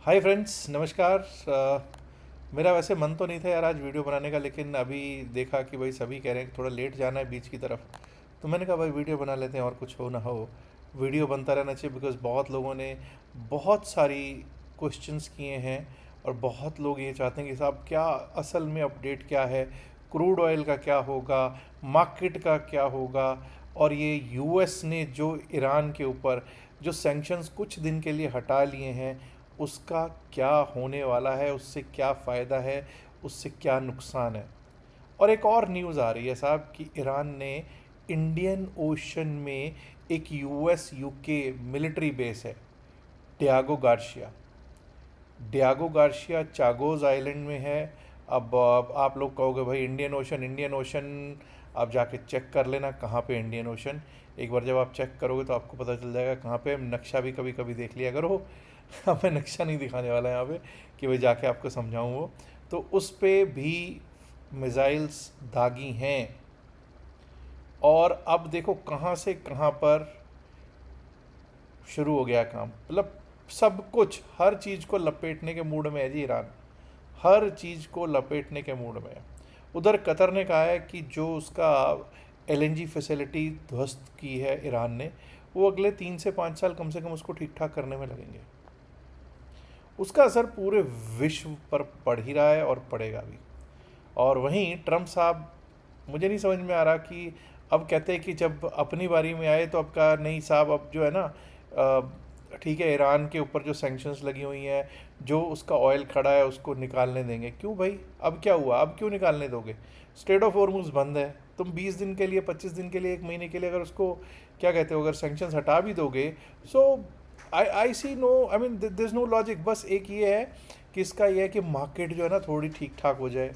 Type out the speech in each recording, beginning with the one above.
Hi friends, नमस्कार। मेरा वैसे मन तो नहीं था यार आज वीडियो बनाने का, लेकिन अभी देखा कि भाई सभी कह रहे हैं कि थोड़ा लेट जाना है बीच की तरफ। तो मैंने कहा भाई वीडियो बना लेते हैं, और कुछ हो ना हो वीडियो बनता रहना चाहिए। बिकॉज़ बहुत लोगों ने बहुत सारी क्वेश्चंस किए हैं, और बहुत लोग ये चाहते हैं कि साहब क्या असल में अपडेट क्या है, क्रूड ऑयल का क्या होगा, मार्केट का क्या होगा, और ये यूएस ने जो ईरान के ऊपर जो सैंक्शंस कुछ दिन के लिए हटा लिए हैं उसका क्या होने वाला है, उससे क्या फ़ायदा है, उससे क्या नुकसान है। और एक और न्यूज़ आ रही है साहब कि ईरान ने इंडियन ओशन में एक यूएस यूके मिलिट्री बेस है, डियागो गार्शिया चागोज आइलैंड में है। अब आप लोग कहोगे भाई इंडियन ओशन आप जाके चेक कर लेना कहाँ पे इंडियन ओशन। एक बार जब आप चेक करोगे तो आपको पता चल जाएगा कहाँ पे। नक्शा भी कभी कभी देख लिया करो। अब मैं नक्शा नहीं दिखाने वाला यहाँ पे कि भाई जाके आपको समझाऊँ वो। तो उस पे भी मिसाइल्स दागी हैं। और अब देखो कहाँ से कहाँ पर शुरू हो गया काम, मतलब सब कुछ हर चीज़ को लपेटने के मूड में है जी ईरान। हर चीज़ को लपेटने के मूड में है। उधर कतर ने कहा है कि जो उसका एलएनजी फैसिलिटी ध्वस्त की है ईरान ने, वो अगले 3 से 5 साल कम से कम उसको ठीक ठाक करने में लगेंगे। उसका असर पूरे विश्व पर पड़ ही रहा है और पड़ेगा भी। और वहीं ट्रम्प साहब, मुझे नहीं समझ में आ रहा कि अब कहते हैं कि जब अपनी बारी में आए तो अब कहा नहीं साहब, अब जो है ना ठीक है, ईरान के ऊपर जो सैंक्शंस लगी हुई हैं, जो उसका ऑयल खड़ा है उसको निकालने देंगे। क्यों भाई, अब क्या हुआ, अब क्यों निकालने दोगे? स्ट्रेट ऑफ हॉर्मुज बंद है। तुम 20 दिन के लिए, 25 दिन के लिए, एक महीने के लिए अगर उसको क्या कहते हो, अगर सैंक्शंस हटा भी दोगे, so I see no, I mean this is no logic. बस एक ये है कि इसका ये है कि मार्केट जो है ना थोड़ी ठीक ठाक हो जाए,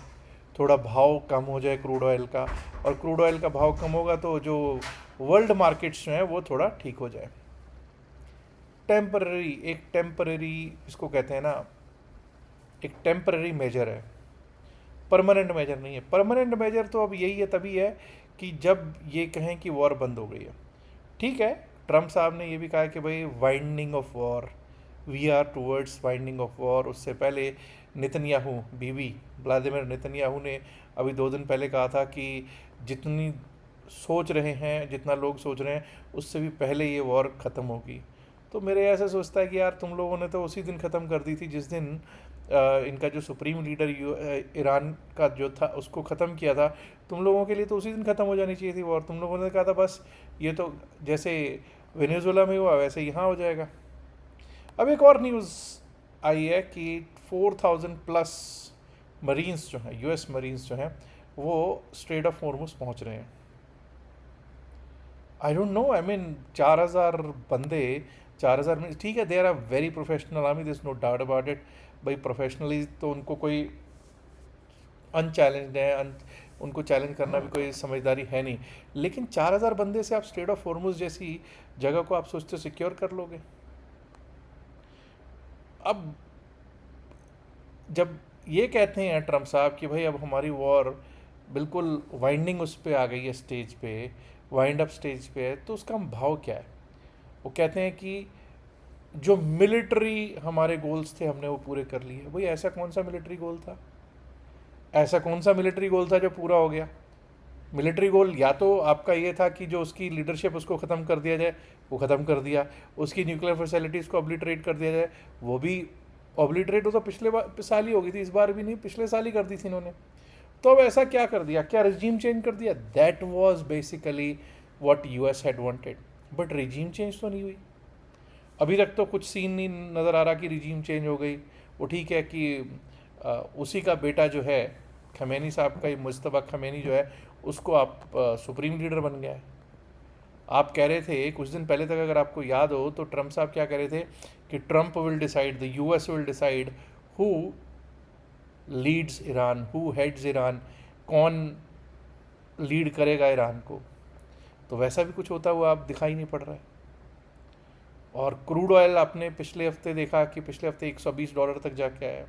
थोड़ा भाव कम हो जाए क्रूड ऑयल का। और क्रूड ऑयल का भाव कम होगा तो जो वर्ल्ड मार्केट्स जो हैं वो थोड़ा ठीक हो जाए। टेम्पररी, एक टेम्पररी इसको कहते हैं ना, एक टेम्पररी मेजर है, परमानेंट मेजर नहीं है। परमानेंट मेजर तो अब यही है, तभी है कि जब ये कहें कि वॉर बंद हो गई है। ठीक है, ट्रम्प साहब ने ये भी कहा कि भाई winding off war, we are towards winding off war. उससे पहले नेतन्याहू, बीवी व्लादिमीर नेतन्याहू ने अभी 2 दिन पहले कहा था कि जितनी सोच रहे हैं, जितना लोग सोच रहे हैं उससे भी पहले ये वॉर ख़त्म होगी। तो मेरे ऐसा सोचता है कि यार तुम लोगों ने तो उसी दिन ख़त्म कर दी थी जिस दिन इनका जो सुप्रीम लीडर ईरान का जो था उसको ख़त्म किया था। तुम लोगों के लिए तो उसी दिन ख़त्म हो जानी चाहिए थी वॉर। तुम लोगों ने कहा था बस ये तो जैसे वेनेजुएला में हुआ वैसे यहाँ हो जाएगा। अब एक और न्यूज़ आई है कि 4000+ मरीन्स जो हैं, यूएस मरीन्स जो हैं, वो स्ट्रेट ऑफ हॉर्मुज पहुंच रहे हैं। I don't know, I mean 4000 बंदे, 4000 में ठीक है, they are a very professional army, this no doubt about it. भाई प्रोफेशनली तो उनको कोई अनचैलेंज्ड है, उनको चैलेंज करना भी कोई समझदारी है नहीं। लेकिन 4000 बंदे से आप स्ट्रेट ऑफ हॉर्मुज जैसी जगह को आप सोचते सिक्योर कर लोगे? अब जब ये कहते हैं ट्रम्प साहब कि भाई अब हमारी वॉर बिल्कुल वाइंडिंग उस पे आ गई है, स्टेज पे, वाइंड अप स्टेज पे है, तो उसका भाव क्या है? वो कहते हैं कि जो मिलिट्री हमारे गोल्स थे हमने वो पूरे कर लिए। भाई ऐसा कौन सा मिलिट्री गोल था, ऐसा कौन सा मिलिट्री गोल था जो पूरा हो गया? मिलिट्री गोल या तो आपका ये था कि जो उसकी लीडरशिप उसको ख़त्म कर दिया जाए, वो ख़त्म कर दिया। उसकी न्यूक्लियर फैसिलिटीज़ को ऑब्लिटरेट कर दिया जाए, वो भी ऑब्लिटरेट हो तो पिछले साल ही हो गई थी, इस बार भी नहीं, पिछले साल ही कर दी थी इन्होंने। तो अब ऐसा क्या कर दिया, क्या रिजीम चेंज कर दिया? That was basically what US had wanted. But regime change तो नहीं हुई। अभी तक तो कुछ सीन नहीं नज़र आ रहा कि रिजीम चेंज हो गई। वो ठीक है कि उसी का बेटा जो है, खमेनी साहब का ही, मुज्तबा खमेनी जो है, उसको आप सुप्रीम लीडर बन गया है। आप कह रहे थे कुछ दिन पहले तक, अगर आपको याद हो तो ट्रम्प साहब क्या कह रहे थे कि Trump will decide, the US will decide who Leeds Iran, who heads Iran, कौन लीड करेगा ईरान को। तो वैसा भी कुछ होता हुआ आप दिखाई नहीं पड़ रहा है। और क्रूड ऑयल आपने पिछले हफ्ते देखा कि पिछले हफ्ते $120 तक जाके आया।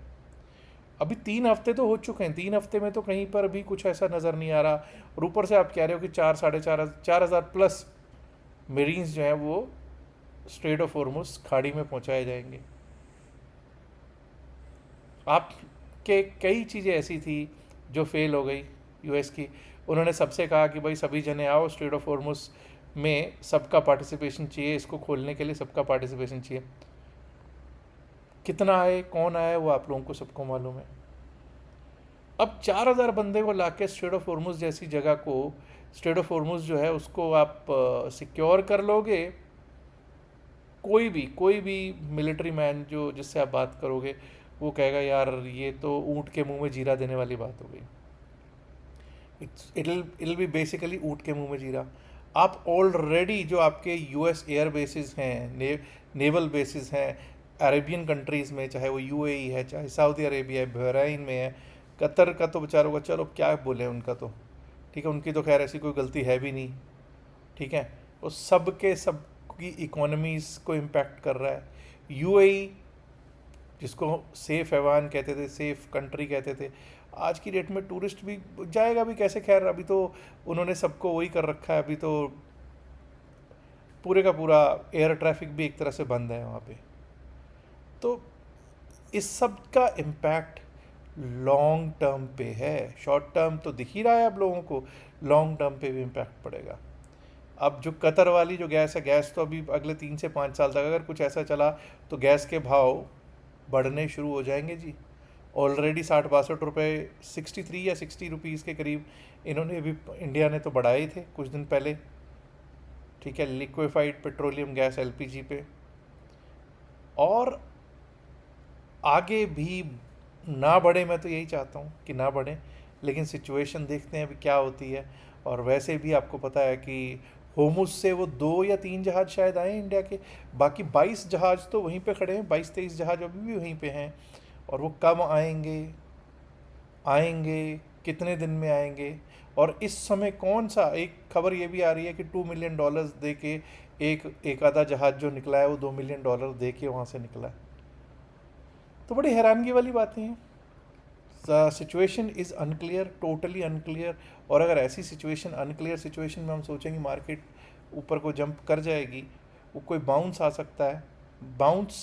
अभी 3 हफ्ते तो हो चुके हैं, 3 हफ्ते में तो कहीं पर भी कुछ ऐसा नज़र नहीं आ रहा। और ऊपर से आप कह रहे हो कि 4 साढ़े 4 4 हज़ार+ मरीन्स जो हैं वो स्ट्रेट ऑफ हॉर्मुज खाड़ी में पहुंचाए जाएंगे। आपके कई चीज़ें ऐसी थी जो फेल हो गई यूएस की। उन्होंने सबसे कहा कि भाई सभी जने आओ, स्ट्रेट ऑफ हॉर्मुज में सबका पार्टिसिपेशन चाहिए, इसको खोलने के लिए सबका पार्टिसिपेशन चाहिए। कितना आए, कौन आया, वो आप लोगों को सबको मालूम है। अब 4000 बंदे को लाके स्ट्रेट ऑफ हॉर्मुज जैसी जगह को, स्ट्रेट ऑफ हॉर्मुज जो है उसको आप सिक्योर कर लोगे, कोई भी मिलिट्री मैन जो जिससे आप बात करोगे वो कहेगा यार ये तो ऊँट के मुंह में जीरा देने वाली बात हो गई। इट बी बेसिकली ऊँट के मुंह में जीरा। आप ऑलरेडी जो आपके यूएस एयर बेसिस हैं, नेवल बेसिस हैं अरेबियन कंट्रीज़ में, चाहे वो यूएई है, चाहे सऊदी अरेबिया है, बहरीन में है, कतर का तो बेचारों का चलो क्या बोले उनका तो ठीक है, उनकी तो खैर ऐसी कोई गलती है भी नहीं, ठीक है। वो सब के सब की इकोनॉमीज़ को इम्पैक्ट कर रहा है। यूएई जिसको सेफ़ हैवान कहते थे, सेफ़ कंट्री कहते थे, आज की डेट में टूरिस्ट भी जाएगा भी कैसे, खैर अभी तो उन्होंने सबको वही कर रखा है, अभी तो पूरे का पूरा एयर ट्रैफिक भी एक तरह से बंद है वहाँ पे। तो इस सब का इम्पैक्ट लॉन्ग टर्म पे है, शॉर्ट टर्म तो दिख ही रहा है आप लोगों को, लॉन्ग टर्म पे भी इम्पैक्ट पड़ेगा। अब जो कतर वाली जो गैस है, गैस तो अभी अगले 3 से 5 साल तक अगर कुछ ऐसा चला तो गैस के भाव बढ़ने शुरू हो जाएंगे जी। ऑलरेडी 60-62 रुपये, 63 या 60 रुपीज़ के करीब इन्होंने अभी, इंडिया ने तो बढ़ाए थे कुछ दिन पहले, ठीक है, लिक्विफाइड पेट्रोलियम गैस एलपीजी पे। और आगे भी ना बढ़े, मैं तो यही चाहता हूँ कि ना बढ़े, लेकिन सिचुएशन देखते हैं अभी क्या होती है। और वैसे भी आपको पता है कि होमुस से वो 2 या 3 जहाज़ शायद आए इंडिया के, बाकी 22 जहाज़ तो वहीं पे खड़े हैं, 22-23 जहाज़ अभी भी वहीं पे हैं। और वो कब आएंगे, कितने दिन में आएंगे। और इस समय कौन सा, एक खबर ये भी आ रही है कि $2 मिलियन दे के एक आधा जहाज़ जो निकला है वो $2 मिलियन दे के वहाँ से निकला है। तो बड़ी हैरानगी वाली बातें हैं। Situation is unclear, totally unclear. और अगर ऐसी सिचुएशन, अनक्लियर सिचुएशन में हम सोचेंगे मार्केट ऊपर को जंप कर जाएगी, वो कोई बाउंस आ सकता है, बाउंस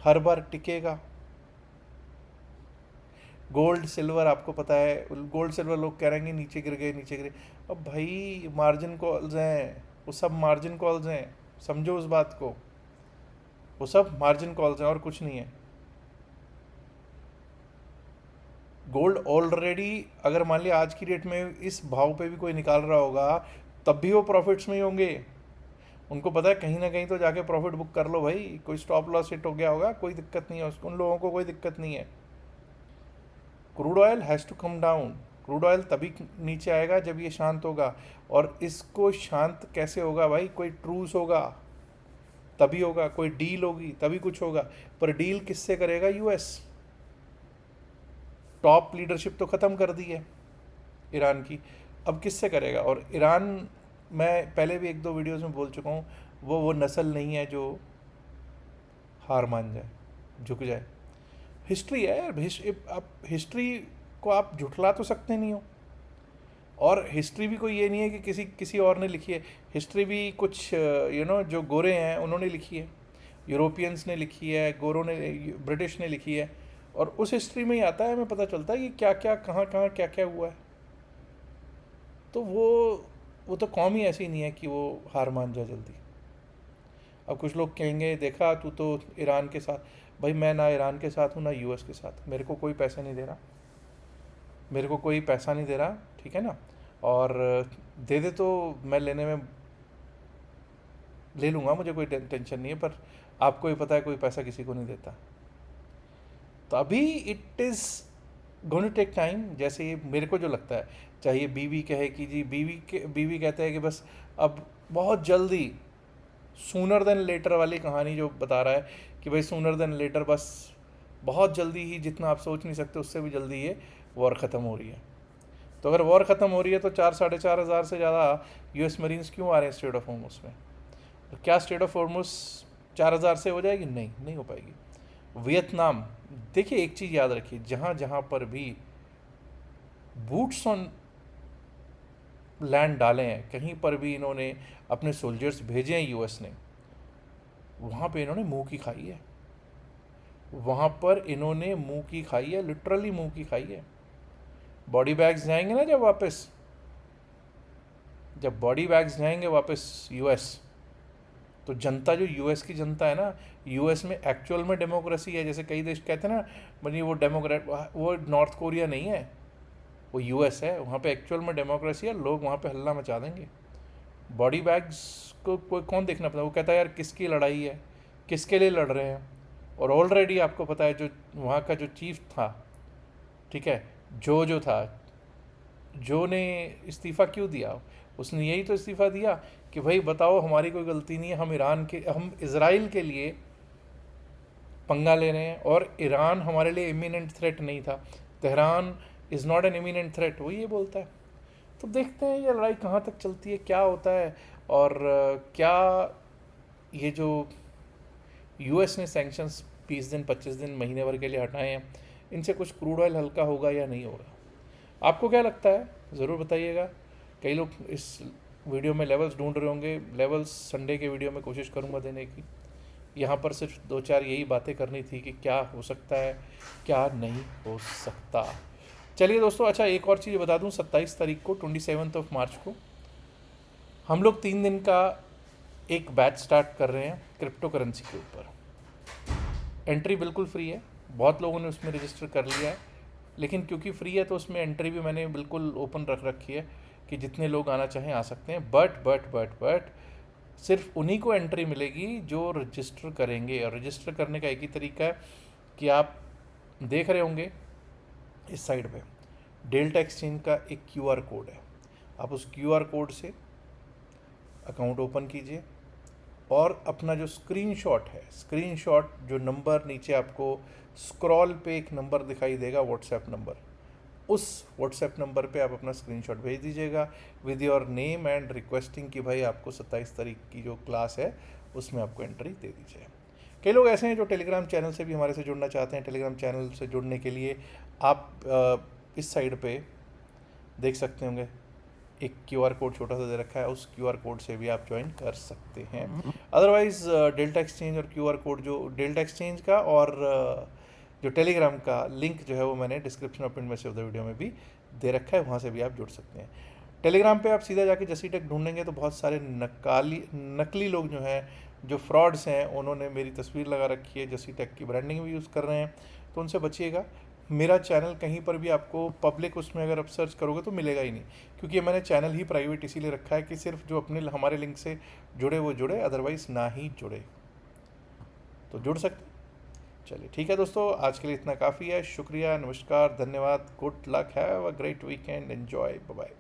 हर बार टिकेगा। गोल्ड सिल्वर आपको पता है, गोल्ड सिल्वर लोग कह रहे हैं नीचे गिर गए, नीचे गिरे। अब भाई मार्जिन कॉल्स हैं, वो सब मार्जिन कॉल्स हैं, समझो उस बात को, वो सब मार्जिन कॉल्स हैं और कुछ नहीं है। गोल्ड ऑलरेडी, अगर मान लिया आज की डेट में इस भाव पे भी कोई निकाल रहा होगा तब भी वो प्रॉफिट्स में ही होंगे। उनको पता है कहीं ना कहीं तो जाके प्रॉफिट बुक कर लो भाई, कोई स्टॉप लॉस हिट हो गया होगा, कोई दिक्कत नहीं है उसको, उन लोगों को कोई दिक्कत नहीं है। Crude oil has to come down, crude oil तभी नीचे आएगा जब ये शांत होगा। और इसको शांत कैसे होगा भाई, कोई ट्रूस होगा तभी होगा, कोई डील होगी तभी कुछ होगा। पर डील किससे करेगा यूएस? टॉप लीडरशिप तो ख़त्म कर दी है ईरान की, अब किससे करेगा? और ईरान, मैं पहले भी 1-2 वीडियोस में बोल चुका हूँ, वो नस्ल नहीं है जो हार मान जाए, झुक जाए। हिस्ट्री है यार, आप हिस्ट्री को आप झुठला तो सकते नहीं हो। और हिस्ट्री भी कोई ये नहीं है कि किसी और ने लिखी है। हिस्ट्री भी कुछ जो गोरे हैं उन्होंने लिखी है, यूरोपियंस ने लिखी है, गोरों ने, ब्रिटिश ने लिखी है। और उस हिस्ट्री में ही आता है, हमें पता चलता है कि क्या क्या कहाँ कहाँ क्या क्या हुआ है। तो वो तो कौम ही ऐसी नहीं है कि वो हार मान जाए जल्दी। अब कुछ लोग कहेंगे देखा तू तो ईरान के साथ, भाई मैं ना ईरान के साथ हूँ ना यूएस के साथ, मेरे को कोई पैसे नहीं दे रहा, मेरे को कोई पैसा नहीं दे रहा, ठीक है ना। और दे दे तो मैं लेने में ले लूँगा, मुझे कोई टेंशन नहीं है, पर आपको ही पता है कोई पैसा किसी को नहीं देता। तो अभी it is going to take time. जैसे ये मेरे को जो लगता है, चाहे ये बीवी कहे कि जी, बीवी कहते हैं कि बस अब बहुत जल्दी, सूनर देन लेटर वाली कहानी जो बता रहा है कि भाई सूनर देन लेटर, बस बहुत जल्दी ही, जितना आप सोच नहीं सकते उससे भी जल्दी ये वॉर ख़त्म हो रही है। तो अगर वॉर ख़त्म हो रही है तो 4-4.5 हज़ार से ज़्यादा यूएस मरीन्स क्यों आ रहे हैं स्ट्रेट ऑफ होर्मुज़ में? तो क्या स्ट्रेट ऑफ होर्मुज़ 4,000 से हो जाएगी? नहीं हो पाएगी। वियतनाम, देखिए एक चीज़ याद रखिए, जहाँ जहाँ पर भी बूट्स ऑन लैंड डाले हैं, कहीं पर भी इन्होंने अपने सोल्जर्स भेजे हैं यूएस ने, वहाँ पे इन्होंने मुंह की खाई है। वहाँ पर इन्होंने मुंह की खाई है, लिटरली मुंह की खाई है। बॉडी बैग्स जाएंगे ना जब बॉडी बैग्स जाएंगे वापस यूएस, तो जनता जो यूएस की जनता है ना, यूएस में एक्चुअल में डेमोक्रेसी है। जैसे कई देश कहते हैं ना बनी वो डेमोक्रेट, वो नॉर्थ कोरिया नहीं है, वो यूएस है। वहाँ पे एक्चुअल में डेमोक्रेसी है, लोग वहाँ पे हल्ला मचा देंगे। बॉडी बैग्स को कोई कौन देखना पड़ता है, वो कहता है यार किसकी लड़ाई है, किसके लिए लड़ रहे हैं। और ऑलरेडी आपको पता है जो वहाँ का जो चीफ था, ठीक है, जो था, जो ने इस्तीफ़ा क्यों दिया, उसने यही तो इस्तीफ़ा दिया कि भाई बताओ हमारी कोई गलती नहीं है, हम इसराइल के लिए पंगा ले रहे हैं, और ईरान हमारे लिए इमिनेंट थ्रेट नहीं था। Tehran is not an imminent threat, वो ये बोलता है। तो देखते हैं ये लड़ाई कहाँ तक चलती है, क्या होता है, और क्या ये जो यूएस ने सैंक्शंस 20 दिन 25 दिन महीने भर के लिए हटाए हैं, इनसे कुछ क्रूड ऑयल हल्का होगा या नहीं होगा। आपको क्या लगता है ज़रूर बताइएगा। कई लोग इस वीडियो में लेवल्स ढूंढ रहे होंगे, लेवल्स संडे के वीडियो में कोशिश करूँगा देने की। यहाँ पर सिर्फ 2-4 यही बातें करनी थी कि क्या हो सकता है, क्या नहीं हो सकता। चलिए दोस्तों, अच्छा एक और चीज़ बता दूँ, 27 तारीख को 27 मार्च को हम लोग 3 दिन का एक बैच स्टार्ट कर रहे हैं क्रिप्टो करेंसी के ऊपर। एंट्री बिल्कुल फ्री है, बहुत लोगों ने उसमें रजिस्टर कर लिया है, लेकिन क्योंकि फ्री है तो उसमें एंट्री भी मैंने बिल्कुल ओपन रख रखी है कि जितने लोग आना चाहें आ सकते हैं। बट सिर्फ उन्हीं को एंट्री मिलेगी जो रजिस्टर करेंगे। और रजिस्टर करने का एक ही तरीका है कि आप देख रहे होंगे इस साइड पे डेल्टा एक्सचेंज का एक क्यूआर कोड है, आप उस क्यूआर कोड से अकाउंट ओपन कीजिए और अपना जो स्क्रीनशॉट है, स्क्रीनशॉट जो नंबर नीचे आपको स्क्रॉल पे एक नंबर दिखाई देगा व्हाट्सएप नंबर, उस व्हाट्सएप नंबर पे आप अपना स्क्रीनशॉट भेज दीजिएगा with your name and requesting कि भाई आपको 27 तारीख की जो क्लास है उसमें आपको एंट्री दे दीजिए। कई लोग ऐसे हैं जो टेलीग्राम चैनल से भी हमारे से जुड़ना चाहते हैं। टेलीग्राम चैनल से जुड़ने के लिए आप इस साइड पे देख सकते होंगे एक क्यूआर कोड छोटा सा दे रखा है, उस क्यूआर कोड से भी आप ज्वाइन कर सकते हैं। अदरवाइज़ डेल्टा एक्सचेंज और क्यूआर कोड, जो डेल्टा एक्सचेंज का और जो टेलीग्राम का लिंक जो है वो मैंने डिस्क्रिप्शन और pin message of the video में भी दे रखा है, वहाँ से भी आप जुड़ सकते हैं। टेलीग्राम पे आप सीधा जाके जसी टेक ढूंढेंगे तो बहुत सारे नकली लोग जो हैं, जो फ्रॉड्स हैं, उन्होंने मेरी तस्वीर लगा रखी है, जसी टेक की ब्रांडिंग भी यूज़ कर रहे हैं, तो उनसे बचिएगा। मेरा चैनल कहीं पर भी आपको पब्लिक उसमें अगर आप सर्च करोगे तो मिलेगा ही नहीं, क्योंकि मैंने चैनल ही प्राइवेट इसीलिए रखा है कि सिर्फ जो अपने हमारे लिंक से जुड़े वो जुड़े, अदरवाइज़ ना ही जुड़े। तो जुड़ सकते हैं। चलिए ठीक है दोस्तों, आज के लिए इतना काफ़ी है। शुक्रिया, नमस्कार, धन्यवाद, good luck, have a great weekend, enjoy, bye bye.